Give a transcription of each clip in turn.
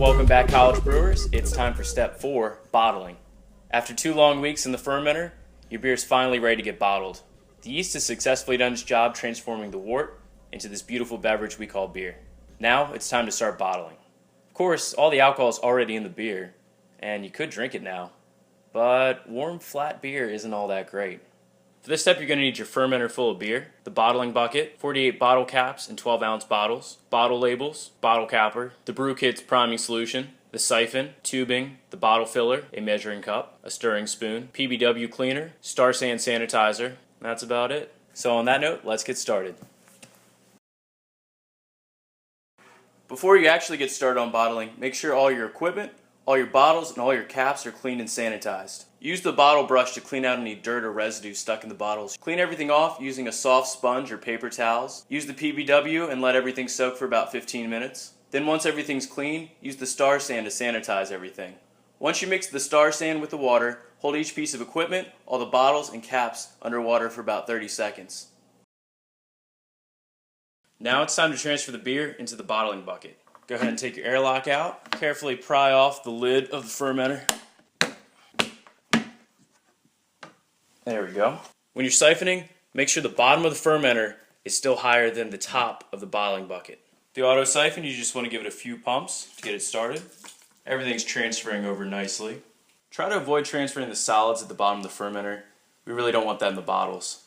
Welcome back, college brewers. It's time for step 4, bottling. After 2 long weeks in the fermenter, your beer is finally ready to get bottled. The yeast has successfully done its job transforming the wort into this beautiful beverage we call beer. Now it's time to start bottling. Of course, all the alcohol is already in the beer, and you could drink it now, but warm, flat beer isn't all that great. For this step, you're going to need your fermenter full of beer, the bottling bucket, 48 bottle caps in 12-ounce bottles, bottle labels, bottle capper, the brew kit's priming solution, the siphon, tubing, the bottle filler, a measuring cup, a stirring spoon, PBW cleaner, Star Sand sanitizer. That's about it. So on that note, let's get started. Before you actually get started on bottling, make sure all your equipment, all your bottles, and all your caps are cleaned and sanitized. Use the bottle brush to clean out any dirt or residue stuck in the bottles. Clean everything off using a soft sponge or paper towels. Use the PBW and let everything soak for about 15 minutes. Then once everything's clean, use the Star Sand to sanitize everything. Once you mix the Star Sand with the water, hold each piece of equipment, all the bottles and caps, underwater for about 30 seconds. Now it's time to transfer the beer into the bottling bucket. Go ahead and take your airlock out. Carefully pry off the lid of the fermenter. There we go. When you're siphoning, make sure the bottom of the fermenter is still higher than the top of the bottling bucket. The auto siphon, you just want to give it a few pumps to get it started. Everything's transferring over nicely. Try to avoid transferring the solids at the bottom of the fermenter. We really don't want that in the bottles.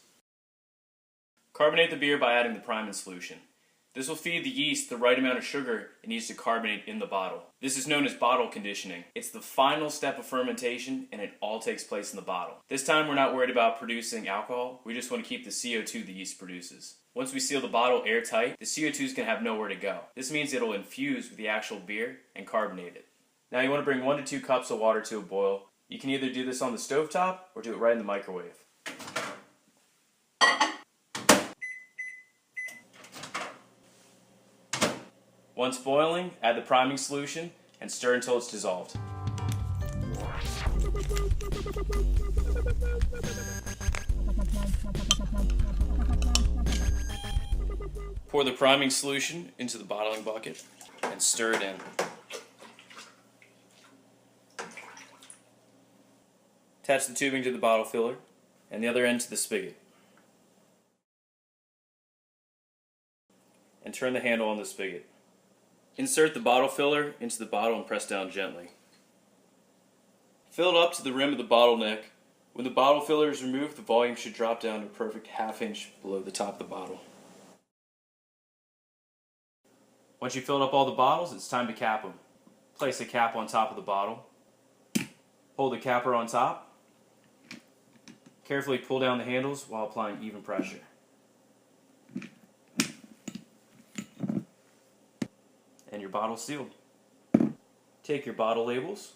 Carbonate the beer by adding the priming solution. This will feed the yeast the right amount of sugar it needs to carbonate in the bottle. This is known as bottle conditioning. It's the final step of fermentation, and it all takes place in the bottle. This time we're not worried about producing alcohol, we just want to keep the CO2 the yeast produces. Once we seal the bottle airtight, the CO2 is going to have nowhere to go. This means it'll infuse with the actual beer and carbonate it. Now you want to bring 1 to 2 cups of water to a boil. You can either do this on the stovetop or do it right in the microwave. Once boiling, add the priming solution and stir until it's dissolved. Pour the priming solution into the bottling bucket and stir it in. Attach the tubing to the bottle filler and the other end to the spigot. And turn the handle on the spigot. Insert the bottle filler into the bottle and press down gently. Fill it up to the rim of the bottleneck. When the bottle filler is removed, the volume should drop down to a perfect ½ inch below the top of the bottle. Once you've filled up all the bottles, it's time to cap them. Place a cap on top of the bottle. Hold the capper on top. Carefully pull down the handles while applying even pressure. And your bottle's sealed. Take your bottle labels,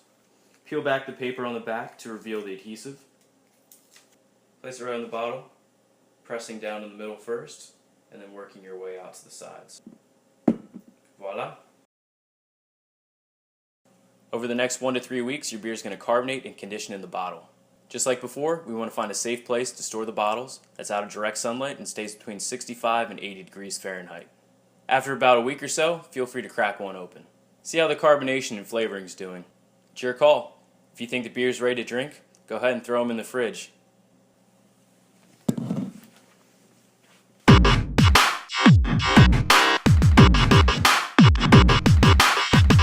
peel back the paper on the back to reveal the adhesive. Place it right on the bottle, pressing down in the middle first, and then working your way out to the sides. Voila! Over the next 1 to 3 weeks, your beer is going to carbonate and condition in the bottle. Just like before, we want to find a safe place to store the bottles that's out of direct sunlight and stays between 65 and 80 degrees Fahrenheit. After about a week or so, feel free to crack one open. See how the carbonation and flavoring is doing. It's your call. If you think the beer is ready to drink, go ahead and throw them in the fridge.